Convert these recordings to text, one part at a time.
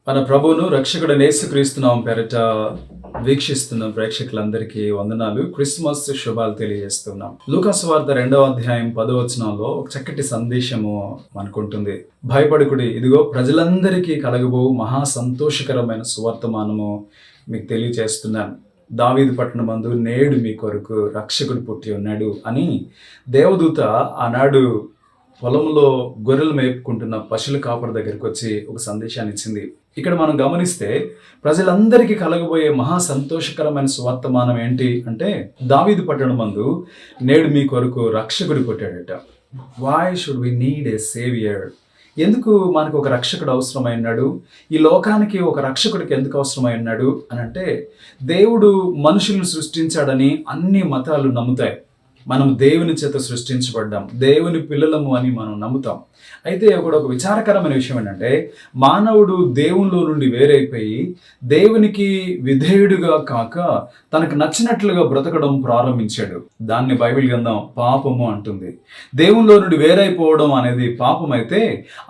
మన ప్రభువును రక్షకుడైన యేసుక్రీస్తు నామం పేరిట వీక్షిస్తున్న ప్రేక్షకులందరికీ వందనాలు. క్రిస్మస్ శుభాలు తెలియజేస్తున్నాం. లూకాసు వార్త 2వ అధ్యాయం 10వ వచనంలో ఒక చక్కటి సందేశము మనకుంటుంది. భయపడకుడి, ఇదిగో ప్రజలందరికీ కలగబో మహా సంతోషకరమైన సువర్తమానము మీకు తెలియజేస్తున్నాను. దావీదు పట్టణమందు నేడు మీ కొరకు రక్షకుడు పుట్టి ఉన్నాడు అని దేవదూత ఆనాడు పొలంలో గొర్రెలు మేపుకుంటున్న పశువుల కాపరి దగ్గరికి వచ్చి ఒక సందేశాన్ని ఇచ్చింది. ఇక్కడ మనం గమనిస్తే ప్రజలందరికీ కలగబోయే మహా సంతోషకరమైన సువర్తమానం ఏంటి అంటే, దావీదు పట్టణమందు నేడు మీ కొరకు రక్షకుడు పుట్టాడట. Why should we need a saviour? ఎందుకు మనకు ఒక రక్షకుడు అవసరమైనాడు? ఈ లోకానికి ఒక రక్షకుడికి ఎందుకు అవసరమైనాడు అని అంటే, దేవుడు మనుషులను సృష్టించాడని అన్ని మతాలు నమ్ముతాయి. మనం దేవుని చేత సృష్టించబడ్డాం, దేవుని పిల్లలము అని మనం నమ్ముతాం. అయితే ఒక విచారకరమైన విషయం ఏంటంటే, మానవుడు దేవునిలో నుండి వేరైపోయి దేవునికి విధేయుడుగా కాక తనకు నచ్చినట్లుగా బ్రతకడం ప్రారంభించాడు. దాన్ని బైబిల్ గ్రంథం పాపము అంటుంది. దేవునిలో నుండి వేరైపోవడం అనేది పాపం అయితే,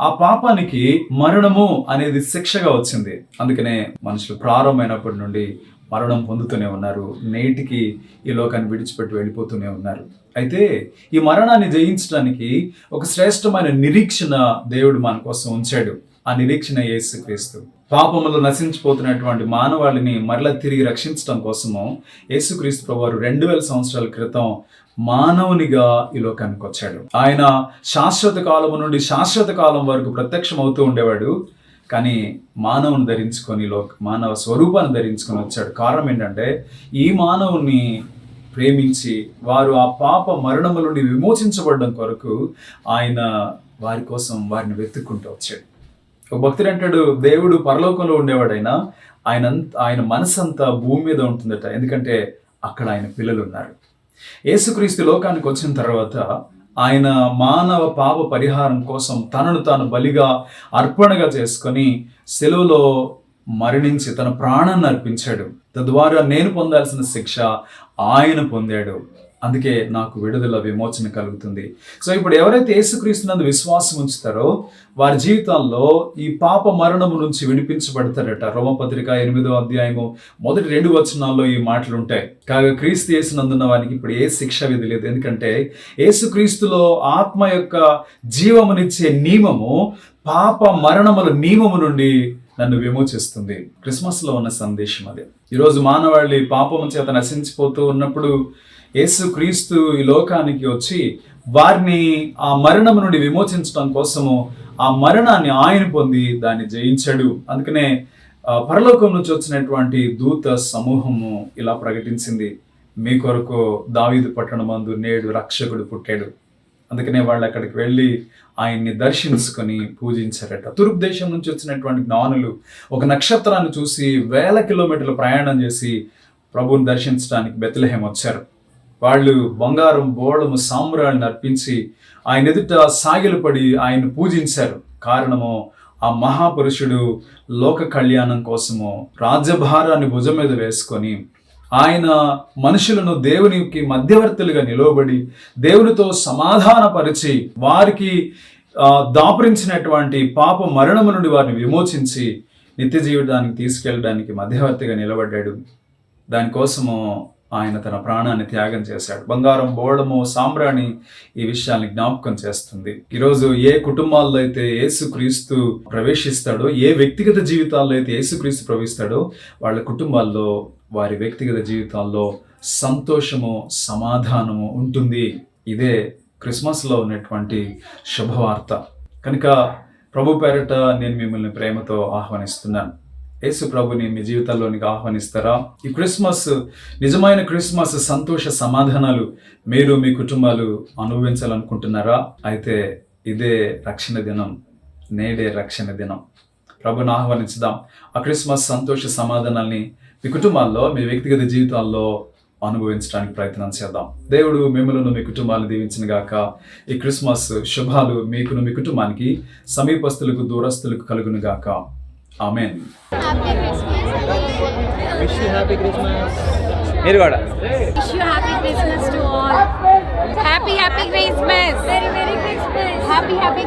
ఆ పాపానికి మరణము అనేది శిక్షగా వచ్చింది. అందుకనే మనుషులు ప్రారంభమైనప్పటి నుండి మరణం పొందుతూనే ఉన్నారు. నేటికి ఈ లోకాన్ని విడిచిపెట్టి వెళ్ళిపోతూనే ఉన్నారు. అయితే ఈ మరణాన్ని జయించడానికి ఒక శ్రేష్టమైన నిరీక్షణ దేవుడు మన కోసం ఉంచాడు. ఆ నిరీక్షణ యేసుక్రీస్తు. పాపములో నశించిపోతున్నటువంటి మానవాళిని మరలా తిరిగి రక్షించడం కోసము యేసుక్రీస్తు ప్రభువారు 2000 సంవత్సరాల క్రితం మానవునిగా ఈ లోకానికి వచ్చాడు. ఆయన శాశ్వత కాలము నుండి శాశ్వత కాలం వరకు ప్రత్యక్షం అవుతూ ఉండేవాడు. కానీ మానవుని ధరించుకొని మానవ స్వరూపాన్ని ధరించుకొని వచ్చాడు. కారణం ఏంటంటే, ఈ మానవుని ప్రేమించి వారు ఆ పాప మరణము నుండి విమోచించబడడం కొరకు ఆయన వారి కోసం వారిని వెతుక్కుంటూ వచ్చాడు. ఒక భక్తుడు అంటాడు, దేవుడు పరలోకంలో ఉండేవాడైనా ఆయన మనసంతా భూమి మీద ఉంటుందట. ఎందుకంటే అక్కడ ఆయన పిల్లలు ఉన్నారు. యేసుక్రీస్తు లోకానికి వచ్చిన తర్వాత ఆయన మానవ పాప పరిహారం కోసం తనను తాను బలిగా అర్పణగా చేసుకొని సెలువులో మరణించి తన ప్రాణాన్ని అర్పించాడు. తద్వారా నేను పొందాల్సిన శిక్ష ఆయన పొందాడు. అందుకే నాకు విడుదల విమోచన కలుగుతుంది. సో ఇప్పుడు ఎవరైతే యేసుక్రీస్తునందు విశ్వాసం ఉంచుతారో వారి జీవితాల్లో ఈ పాప మరణము నుంచి విడిపించబడతారట. రోమపత్రిక 8వ అధ్యాయము మొదటి 2 వచనాల్లో ఈ మాటలు ఉంటాయి. కాగా క్రీస్తు యేసునందున్న వారికి ఇప్పుడు ఏ శిక్ష విధి లేదు. ఎందుకంటే యేసుక్రీస్తులో ఆత్మ యొక్క జీవమునిచ్చే నియమము పాప మరణముల నియమము నుండి నన్ను విమోచిస్తుంది. క్రిస్మస్లో ఉన్న సందేశం అదే. ఈరోజు మానవాళి పాపము చేత నశించిపోతూ ఉన్నప్పుడు యేసుక్రీస్తు ఈ లోకానికి వచ్చి వారిని ఆ మరణము నుండి విమోచించడం కోసము ఆ మరణాన్ని ఆయన పొంది దాన్ని జయించాడు. అందుకనే పరలోకం నుంచి వచ్చినటువంటి దూత సమూహము ఇలా ప్రకటించింది, మీ కొరకు దావీదు పట్టణమందు నేడు రక్షకుడు పుట్టాడు. అందుకనే వాళ్ళు అక్కడికి వెళ్ళి ఆయన్ని దర్శించుకొని పూజించారట. తూర్పు దేశం నుంచి వచ్చినటువంటి జ్ఞానులు ఒక నక్షత్రాన్ని చూసి 1000 కిలోమీటర్ల ప్రయాణం చేసి ప్రభువుని దర్శించడానికి బెత్లెహేం వచ్చారు. వాళ్ళు బంగారం బోళము సాంబ్రాణిని అర్పించి ఆయన ఎదుట సాగిలపడి ఆయన పూజించారు. కారణము, ఆ మహాపురుషుడు లోక కళ్యాణం కోసము రాజ్యభారాన్ని భుజం మీద వేసుకొని ఆయన మనుషులను దేవునికి మధ్యవర్తులుగా నిలవబడి దేవునితో సమాధానపరిచి వారికి దాపురించినటువంటి పాప మరణము నుండి వారిని విమోచించి నిత్య జీవితానికి తీసుకెళ్ళడానికి మధ్యవర్తిగా నిలబడ్డాడు. దానికోసము ఆయన తన ప్రాణాన్ని త్యాగం చేశాడు. బంగారం బోళము సాంబ్రాణి ఈ విషయాన్ని జ్ఞాపకం చేస్తుంది. ఈరోజు ఏ కుటుంబాల్లో అయితే యేసుక్రీస్తు ప్రవేశిస్తాడో, ఏ వ్యక్తిగత జీవితాల్లో అయితే యేసుక్రీస్తు ప్రవేశిస్తాడో వాళ్ళ కుటుంబాల్లో వారి వ్యక్తిగత జీవితాల్లో సంతోషము సమాధానము ఉంటుంది. ఇదే క్రిస్మస్లో ఉన్నటువంటి శుభవార్త. కనుక ప్రభు పేరట నేను మిమ్మల్ని ప్రేమతో ఆహ్వానిస్తున్నాను. యేసు ప్రభుని మీ జీవితాల్లోనికి ఆహ్వానిస్తారా? ఈ క్రిస్మస్ నిజమైన క్రిస్మస్ సంతోష సమాధానాలు మీరు మీ కుటుంబాలు అనుభవించాలనుకుంటున్నారా? అయితే ఇదే రక్షణ దినం, నేడే రక్షణ దినం. ప్రభుని ఆహ్వానించుదాం. ఆ క్రిస్మస్ సంతోష సమాధానాల్ని మీ కుటుంబాల్లో, మీ వ్యక్తిగత జీవితాల్లో అనుభవించడానికి ప్రయత్నం చేద్దాం. దేవుడు మిమ్మల్ని మీ కుటుంబాలను దీవించిన గాక. ఈ క్రిస్మస్ శుభాలు మీకును మీ కుటుంబానికి, సమీపస్తులకు దూరస్తులకు కలుగును గాక. ఆమేన్. Wish you happy Christmas. మీరు కూడా Wish you happy Christmas to all. Happy Christmas. Very Christmas. Happy